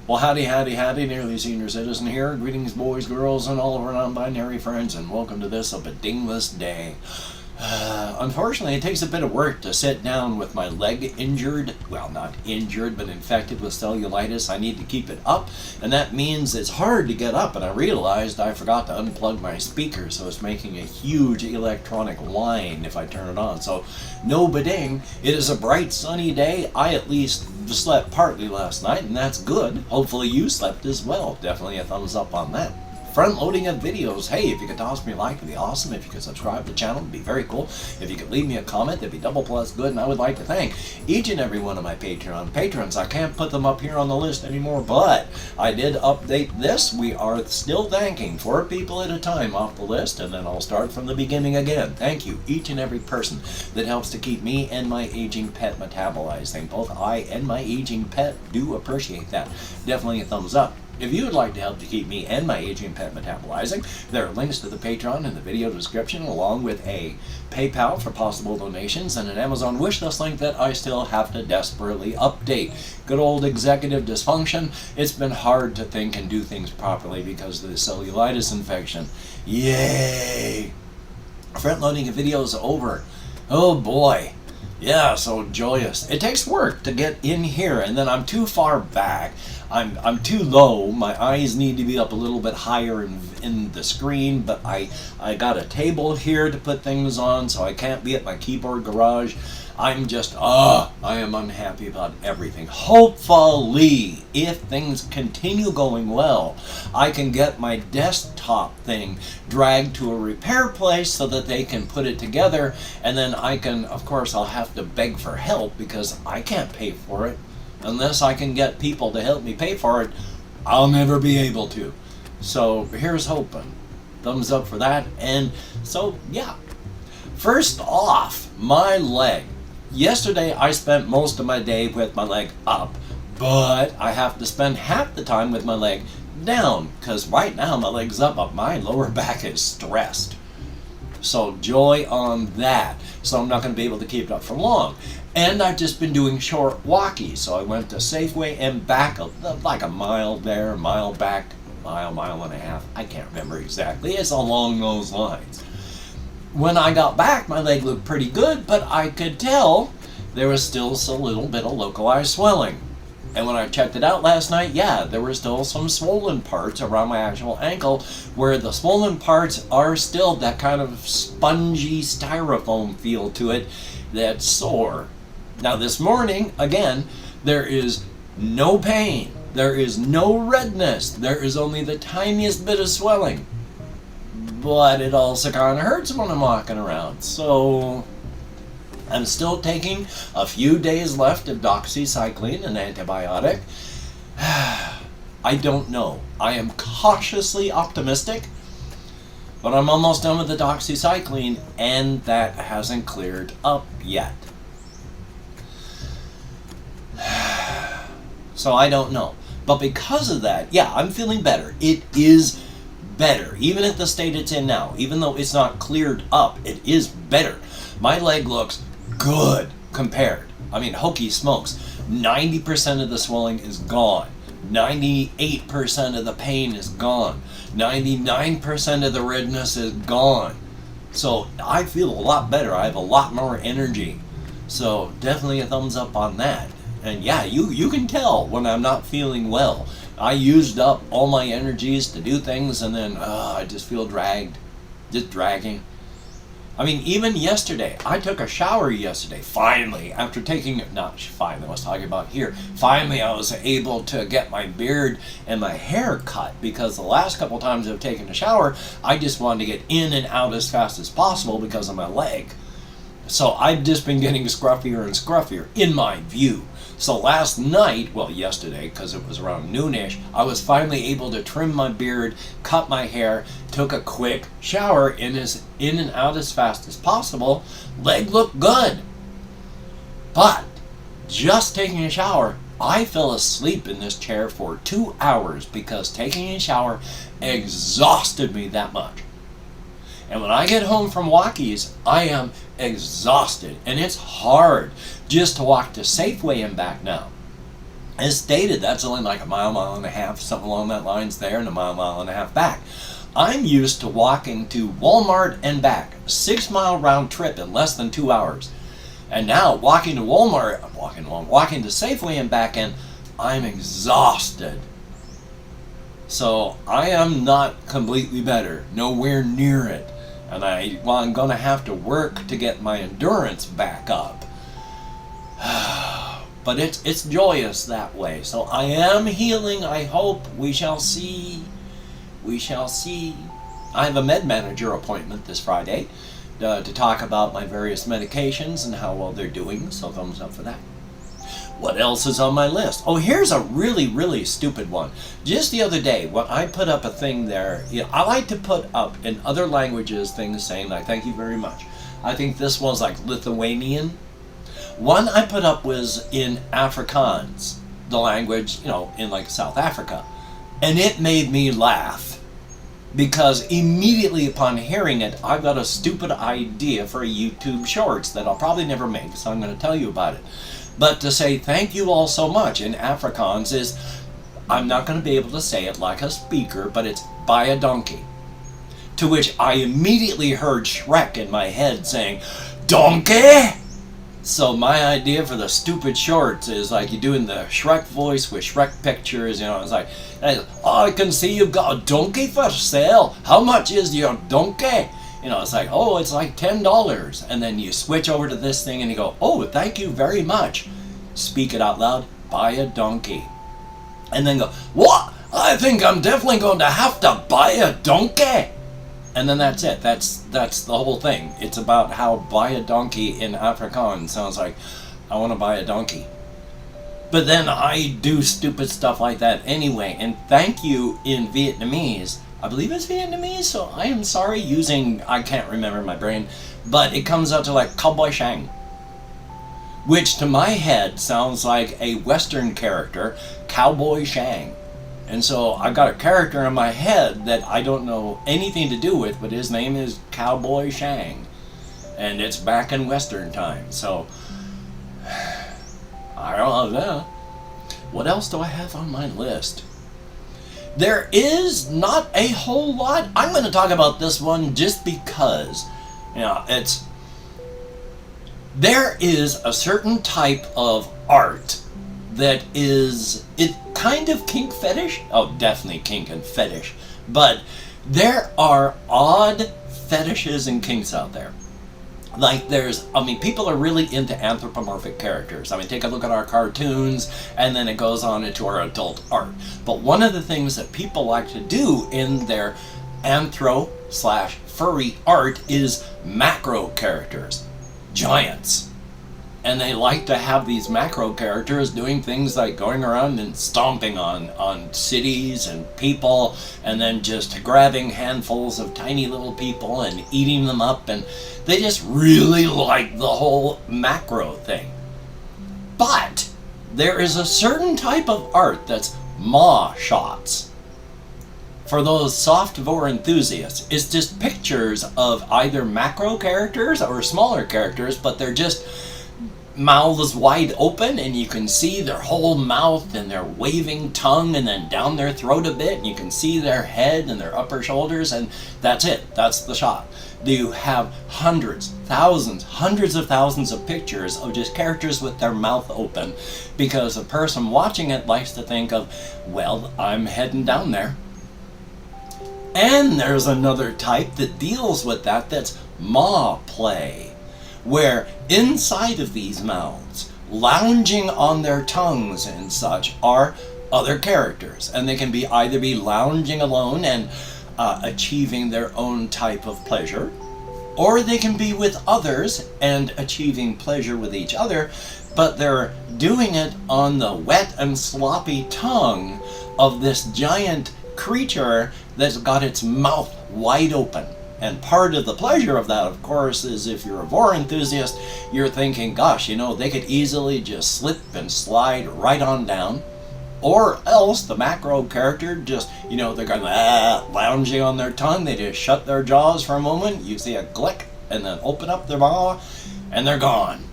Well, howdy, howdy, howdy, nearly senior citizen here. Greetings, boys, girls, and all of our non-binary friends, and welcome to this, a bedingless day. Unfortunately, it takes a bit of work to sit down with my leg injured. Well, not injured, but infected with cellulitis. I need to keep it up, and that means it's hard to get up, and I realized I forgot to unplug my speaker, so it's making a huge electronic whine if I turn it on. So, no bidding. It is a bright, sunny day. I at least slept partly last night, and that's good. Hopefully you slept as well. Definitely a thumbs up on that. Front loading of videos. Hey, if you could toss me a like, it'd be awesome. If you could subscribe to the channel, it'd be very cool. If you could leave me a comment, that'd be double plus good. And I would like to thank each and every one of my Patreon patrons. I can't put them up here on the list anymore, but I did update this. We are still thanking 4 people at a time off the list, and then I'll start from the beginning again. Thank you, each and every person that helps to keep me and my aging pet metabolizing. Both I and my aging pet do appreciate that. Definitely a thumbs up. If you would like to help to keep me and my aging pet metabolizing, there are links to the Patreon in the video description, along with a PayPal for possible donations and an Amazon wishlist link that I still have to desperately update. Good old executive dysfunction. It's been hard to think and do things properly because of the cellulitis infection. Yay! Front loading of videos over. Oh boy. Yeah, so joyous. It takes work to get in here, and then I'm too far back. I'm too low. My eyes need to be up a little bit higher in the screen, but I got a table here to put things on, so I can't be at my keyboard garage. I'm just, I am unhappy about everything. Hopefully, if things continue going well, I can get my desktop thing dragged to a repair place so that they can put it together, and then I can, of course, I'll have to beg for help because I can't pay for it. Unless I can get people to help me pay for it, I'll never be able to. So here's hoping. Thumbs up for that. And so, yeah. First off, my leg. Yesterday I spent most of my day with my leg up, but I have to spend half the time with my leg down, because right now my leg's up, but my lower back is stressed. So joy on that. So I'm not going to be able to keep it up for long. And I've just been doing short walkies. So I went to Safeway and back like a mile there, a mile back, mile and a half. I can't remember exactly. It's along those lines. When I got back, my leg looked pretty good, but I could tell there was still a little bit of localized swelling. And when I checked it out last night, yeah, there were still some swollen parts around my actual ankle, where the swollen parts are still that kind of spongy styrofoam feel to it that's sore. Now this morning, again, there is no pain. There is no redness. There is only the tiniest bit of swelling. But it also kind of hurts when I'm walking around. So I'm still taking a few days left of doxycycline, an antibiotic. I don't know. I am cautiously optimistic, but I'm almost done with the doxycycline, and that hasn't cleared up yet. So I don't know. But because of that, yeah, I'm feeling better. It is better. Even at the state it's in now, even though it's not cleared up, it is better. My leg looks good compared. I mean, hokey smokes. 90% of the swelling is gone. 98% of the pain is gone. 99% of the redness is gone. So I feel a lot better. I have a lot more energy. So definitely a thumbs up on that. And yeah, you can tell when I'm not feeling well. I used up all my energies to do things, and then I just feel dragged. Just dragging. I mean, even yesterday, I took a shower yesterday, finally, after taking, not finally, I was talking about here, finally I was able to get my beard and my hair cut, because the last couple times I've taken a shower, I just wanted to get in and out as fast as possible because of my leg. So I've just been getting scruffier and scruffier, in my view. So last night, well yesterday, because it was around noonish, I was finally able to trim my beard, cut my hair, took a quick shower, in and out as fast as possible. Leg looked good. But just taking a shower, I fell asleep in this chair for 2 hours because taking a shower exhausted me that much. And when I get home from walkies, I am exhausted. And it's hard just to walk to Safeway and back now. As stated, that's only like a mile and a half, something along that lines there, and a mile and a half back. I'm used to walking to Walmart and back, 6 mile round trip in less than 2 hours. And now walking to Walmart, walking to Safeway and back, and I'm exhausted. So I am not completely better, nowhere near it. And I'm going to have to work to get my endurance back up. But it's joyous that way. So I am healing, I hope. We shall see. We shall see. I have a med manager appointment this Friday to talk about my various medications and how well they're doing. So thumbs up for that. What else is on my list? Oh, here's a really, really stupid one. Just the other day, when I put up a thing there, I like to put up in other languages things saying, like, thank you very much. I think this one's like Lithuanian. One I put up was in Afrikaans, the language, in like South Africa. And it made me laugh. Because immediately upon hearing it, I got a stupid idea for a YouTube Shorts that I'll probably never make, so I'm going to tell you about it. But to say thank you all so much in Afrikaans is, I'm not going to be able to say it like a speaker, but it's buy a donkey. To which I immediately heard Shrek in my head saying, donkey? So my idea for the stupid shorts is like you doing the Shrek voice with Shrek pictures, it's like, oh, I can see you've got a donkey for sale. How much is your donkey? It's like, oh, it's like $10. And then you switch over to this thing and you go, oh, thank you very much. Speak it out loud, buy a donkey. And then go, what? I think I'm definitely going to have to buy a donkey. And then that's it. That's the whole thing. It's about how buy a donkey in Afrikaans sounds like, I want to buy a donkey. But then I do stupid stuff like that anyway. And thank you in Vietnamese, I believe it's Vietnamese, so I am sorry I can't remember my brain, but it comes out to like Cowboy Shang, which to my head sounds like a Western character, Cowboy Shang. And so I've got a character in my head that I don't know anything to do with, but his name is Cowboy Shang. And it's back in Western time, so I don't know. What else do I have on my list? There is not a whole lot. I'm going to talk about this one just because, there is a certain type of art that is, it kind of kink fetish. Oh, definitely kink and fetish. But there are odd fetishes and kinks out there. Like people are really into anthropomorphic characters. Take a look at our cartoons, and then it goes on into our adult art. But one of the things that people like to do in their anthro/furry art is macro characters, giants. And they like to have these macro characters doing things like going around and stomping on cities and people, and then just grabbing handfuls of tiny little people and eating them up, and they just really like the whole macro thing. But there is a certain type of art that's maw shots. For those soft-vor enthusiasts, it's just pictures of either macro characters or smaller characters, but they're just mouths wide open, and you can see their whole mouth and their waving tongue, and then down their throat a bit, and you can see their head and their upper shoulders, and that's it. That's the shot. You have hundreds of thousands of pictures of just characters with their mouth open, because the person watching it likes to think of, well, I'm heading down there. And there's another type that deals with that's maw play, where inside of these mouths, lounging on their tongues and such, are other characters. And they can either be lounging alone and achieving their own type of pleasure, or they can be with others and achieving pleasure with each other, but they're doing it on the wet and sloppy tongue of this giant creature that's got its mouth wide open. And part of the pleasure of that, of course, is if you're a vor enthusiast, you're thinking, gosh, they could easily just slip and slide right on down. Or else the macro character just, they're going lounging on their tongue. They just shut their jaws for a moment. You see a glick, and then open up their maw, and they're gone.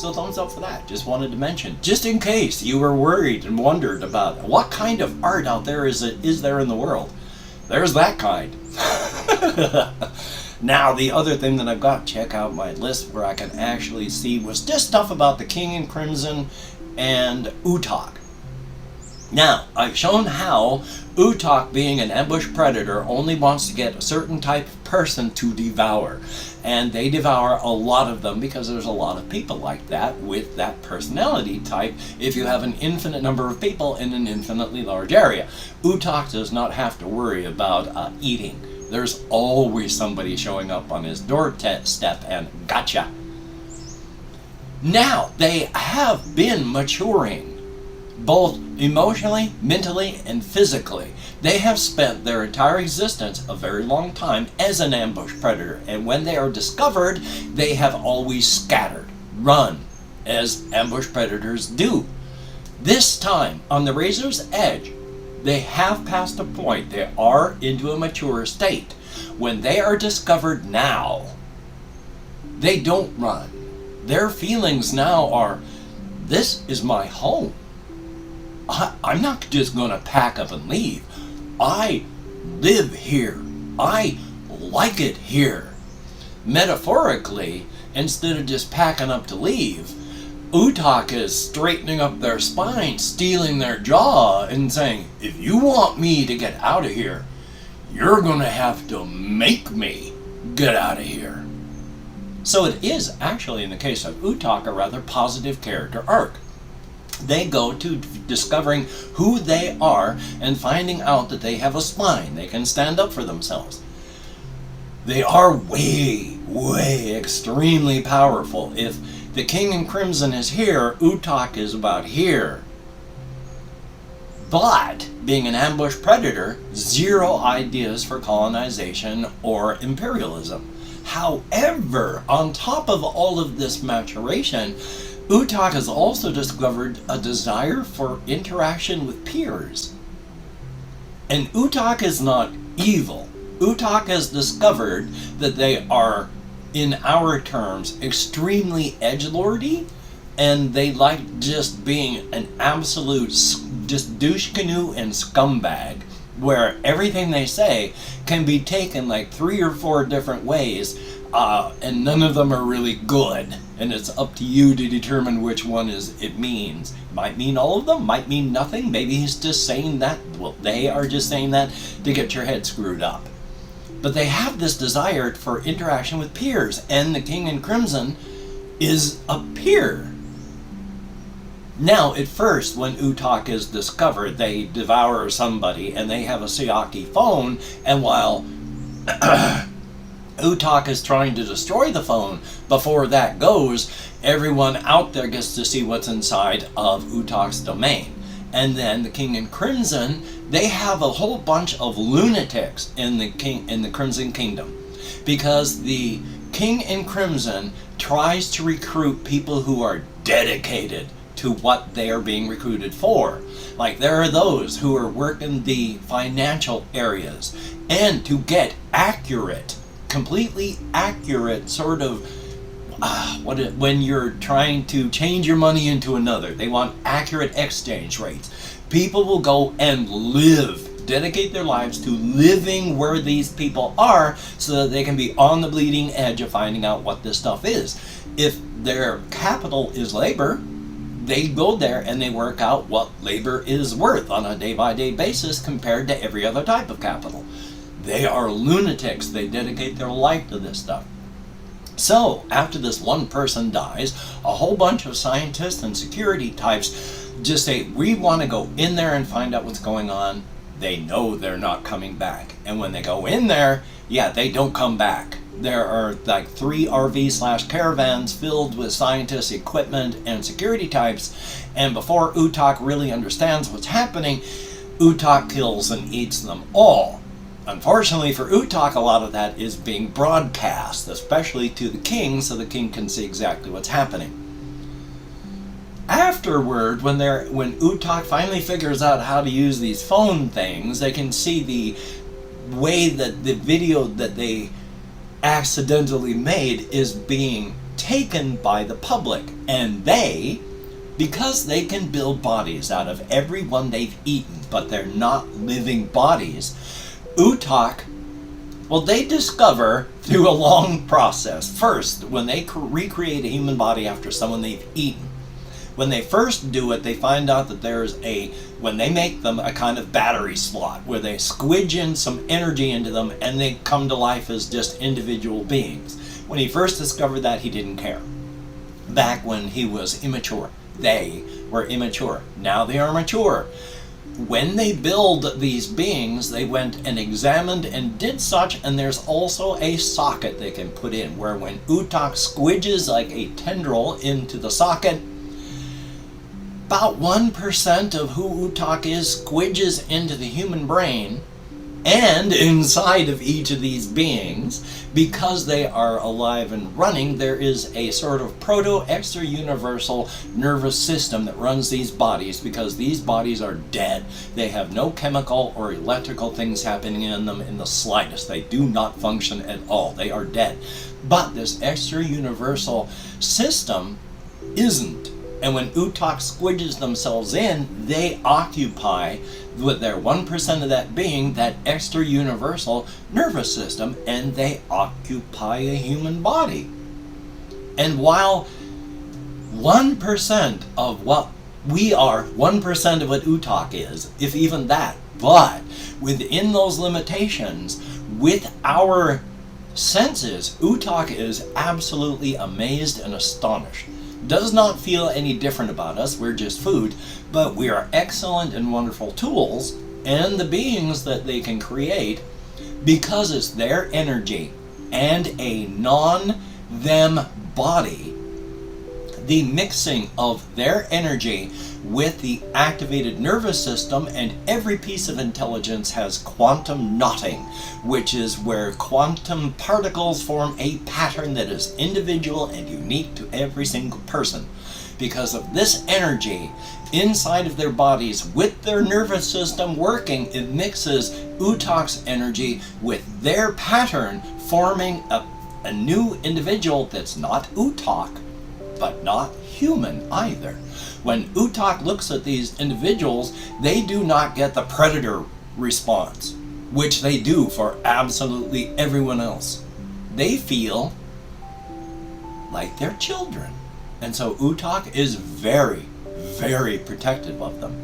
So thumbs up for that. Just wanted to mention, just in case you were worried and wondered about what kind of art out there is there in the world. There's that kind. Now, the other thing that I've got, check out my list where I can actually see, was just stuff about the King in Crimson and Utokk. Now, I've shown how Utokk, being an ambush predator, only wants to get a certain type of person to devour. And they devour a lot of them because there's a lot of people like that with that personality type if you have an infinite number of people in an infinitely large area. Utokk does not have to worry about eating. There's always somebody showing up on his doorstep and gotcha. Now, they have been maturing, both emotionally, mentally, and physically. They have spent their entire existence, a very long time, as an ambush predator. And when they are discovered, they have always scattered, run, as ambush predators do. This time, on the razor's edge, they have passed a point. They are into a mature state. When they are discovered now, they don't run. Their feelings now are, this is my home. I'm not just going to pack up and leave. I live here. I like it here. Metaphorically, instead of just packing up to leave, Utokk is straightening up their spine, stealing their jaw, and saying, if you want me to get out of here, you're going to have to make me get out of here. So it is actually, in the case of Utokk, a rather positive character arc. They go to discovering who they are and finding out that they have a spine. They can stand up for themselves. They are way, way extremely powerful. If the King in Crimson is here, Utokk is about here. But, being an ambush predator, zero ideas for colonization or imperialism. However, on top of all of this maturation, Utokk has also discovered a desire for interaction with peers. And Utokk is not evil. Utokk has discovered that they are, in our terms, extremely edgelordy, and they like just being an absolute just douche canoe and scumbag, where everything they say can be taken like 3 or 4 different ways, and none of them are really good. And it's up to you to determine which one it means. Might mean all of them, might mean nothing. Maybe he's just saying that. Well, they are just saying that to get your head screwed up. But they have this desire for interaction with peers, and the King in Crimson is a peer. Now, at first, when Utokk is discovered, they devour somebody, and they have a Sayaki phone, and while Utokk is trying to destroy the phone, before that goes, everyone out there gets to see what's inside of Utokk's domain. And then the King in Crimson, they have a whole bunch of lunatics in the Crimson Kingdom, because the King in Crimson tries to recruit people who are dedicated to what they are being recruited for. Like, there are those who are working the financial areas, and to get accurate, completely accurate sort of when you're trying to change your money into another, they want accurate exchange rates. People will go and dedicate their lives to living where these people are, so that they can be on the bleeding edge of finding out what this stuff is. If their capital is labor, they go there and they work out what labor is worth on a day-by-day basis compared to every other type of capital. They are lunatics. They dedicate their life to this stuff. So, after this one person dies, a whole bunch of scientists and security types just say, we want to go in there and find out what's going on. They know they're not coming back. And when they go in there, yeah, they don't come back. There are like 3 RV/caravans filled with scientists, equipment, and security types. And before Utokk really understands what's happening, Utokk kills and eats them all. Unfortunately for Utokk, a lot of that is being broadcast, especially to the king, so the king can see exactly what's happening. Afterward, when Utokk finally figures out how to use these phone things, they can see the way that the video that they accidentally made is being taken by the public. And they, because they can build bodies out of everyone they've eaten, but they're not living bodies, Utokk, well, they discover through a long process. First, when they recreate a human body after someone they've eaten, when they first do it, they find out that there's when they make them, a kind of battery slot where they squidge in some energy into them and they come to life as just individual beings. When he first discovered that, he didn't care. Back when he was immature. They were immature. Now they are mature. When they build these beings, they went and examined and did such, and there's also a socket they can put in, where when Utokk squidges like a tendril into the socket, about 1% of who Utokk is squidges into the human brain, and inside of each of these beings, because they are alive and running, there is a sort of proto-extra-universal nervous system that runs these bodies, because these bodies are dead. They have no chemical or electrical things happening in them in the slightest. They do not function at all. They are dead. But this extra-universal system isn't. And when Utokk squidges themselves in, they occupy, with their 1% of that being, that extra universal nervous system, and they occupy a human body. And while 1% of what we are, 1% of what Utokk is, if even that, but within those limitations, with our senses, Utokk is absolutely amazed and astonished. Does not feel any different about us. We're just food, but we are excellent and wonderful tools, and the beings that they can create, because it's their energy and a non-them body, the mixing of their energy with the activated nervous system, and every piece of intelligence has quantum knotting, which is where quantum particles form a pattern that is individual and unique to every single person. Because of this energy inside of their bodies with their nervous system working, it mixes Utokk's energy with their pattern, forming a new individual that's not Utokk, but not human either. When Utokk looks at these individuals, they do not get the predator response, which they do for absolutely everyone else. They feel like they're children. And so Utokk is very, very protective of them.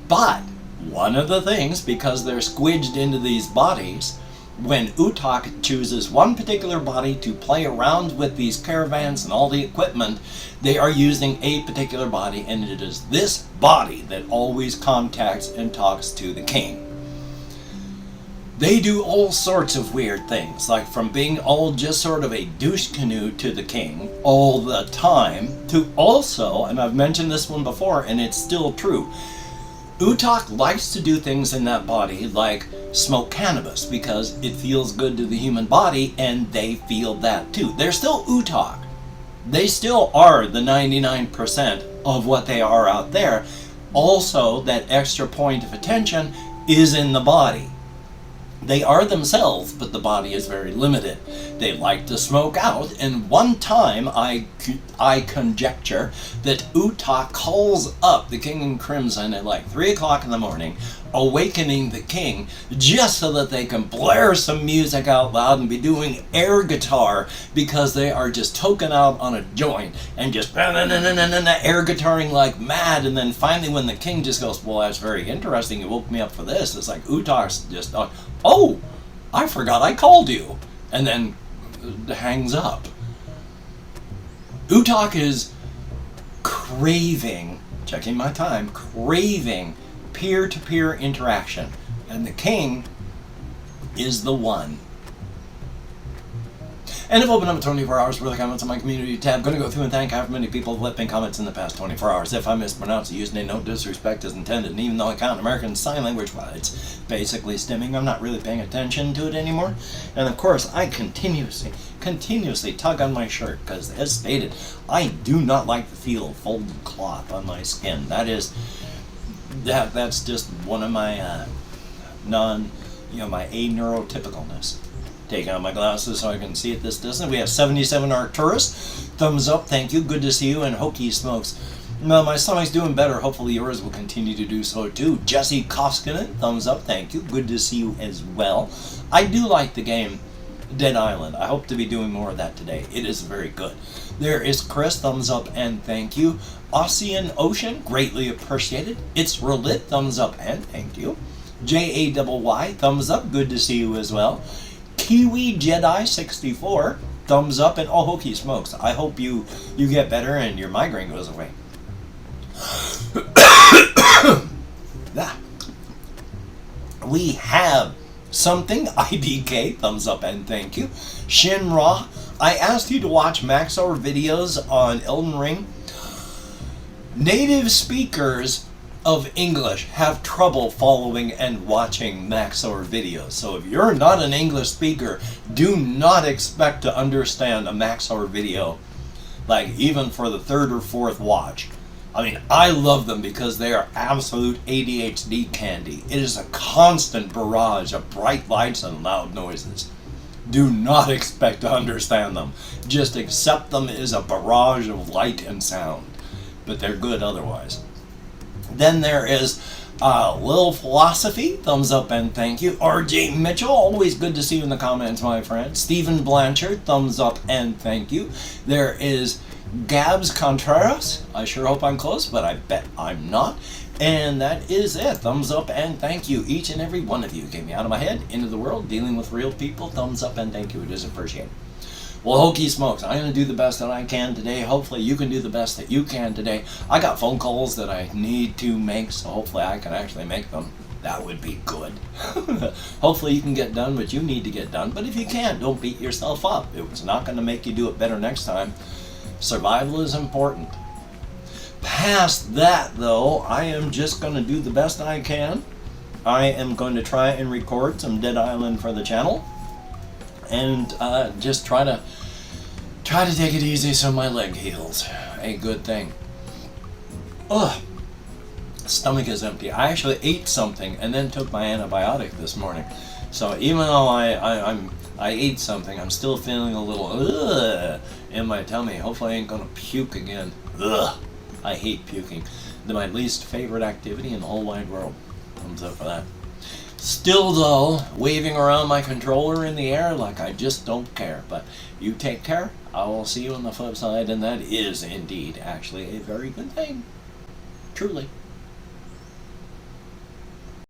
But one of the things, because they're squidged into these bodies, when Utokk chooses one particular body to play around with these caravans and all the equipment, they are using a particular body, and it is this body that always contacts and talks to the king. They do all sorts of weird things, like from being all just sort of a douche canoe to the king all the time, to also, and I've mentioned this one before and it's still true, Utokk likes to do things in that body like smoke cannabis because it feels good to the human body, and they feel that too. They're still Utokk. They still are the 99% of what they are out there. Also, that extra point of attention is in the body. They are themselves, but the body is very limited. They like to smoke out, and one time I conjecture that Utokk calls up the King in Crimson at like 3 o'clock in the morning, awakening the king just so that they can blare some music out loud and be doing air guitar, because they are just token out on a joint and just air guitaring like mad. And then finally when the king just goes, well, that's very interesting, you woke me up for this, it's like Utokk's just, oh, I forgot I called you, and then hangs up. Utokk is craving, checking my time, craving peer-to-peer interaction, and the king is the one. And I've opened up 24 hours worth of comments on my community tab. I'm going to go through and thank however many people have left me comments in the past 24 hours. If I mispronounce the username, no disrespect is intended. And even though I count American Sign Language, well, it's basically stimming, I'm not really paying attention to it anymore. And of course, I continuously tug on my shirt, because as stated, I do not like the feel of folded cloth on my skin. That's just one of my my aneurotypicalness. Take out my glasses so I can see at this distance. We have 77 Arcturus. Thumbs up, thank you. Good to see you. And Hokey Smokes. Well, my stomach's doing better. Hopefully yours will continue to do so too. Jesse Koskinen, thumbs up, thank you. Good to see you as well. I do like the game Dead Island. I hope to be doing more of that today. It is very good. There is Chris, thumbs up and thank you. Ocean, greatly appreciated. It's Relit, thumbs up and thank you. JAYY, thumbs up, good to see you as well. Kiwi Jedi 64, thumbs up, and Hokey Smokes. I hope you get better and your migraine goes away. We have something, IDK, thumbs up and thank you. Shinra, I asked you to watch Maxor videos on Elden Ring. Native speakers of English have trouble following and watching Maxor videos. So if you're not an English speaker, do not expect to understand a Maxor video, like even for the third or fourth watch. I mean, I love them because they are absolute ADHD candy. It is a constant barrage of bright lights and loud noises. Do not expect to understand them. Just accept them as a barrage of light and sound. But they're good otherwise. Then there is Lil Philosophy, thumbs up and thank you. RJ Mitchell, always good to see you in the comments, my friend. Stephen Blanchard, thumbs up and thank you. There is Gabs Contreras, I sure hope I'm close, but I bet I'm not. And that is it. Thumbs up and thank you, each and every one of you. Get me out of my head, into the world, dealing with real people. Thumbs up and thank you. It is appreciated. Well, Hokey Smokes, I'm going to do the best that I can today. Hopefully you can do the best that you can today. I got phone calls that I need to make, so hopefully I can actually make them. That would be good. Hopefully you can get done what you need to get done. But if you can't, don't beat yourself up. It's not going to make you do it better next time. Survival is important. Past that, though, I am just going to do the best I can. I am going to try and record some Dead Island for the channel. And just try to take it easy so my leg heals. A good thing. Ugh. Stomach is empty. I actually ate something and then took my antibiotic this morning. So even though I ate something, I'm still feeling a little ugh in my tummy. Hopefully I ain't gonna puke again. Ugh. I hate puking. They're my least favorite activity in the whole wide world. Thumbs up for that. Still though, waving around my controller in the air like I just don't care. But you take care. I will see you on the flip side, and that is indeed actually a very good thing. Truly.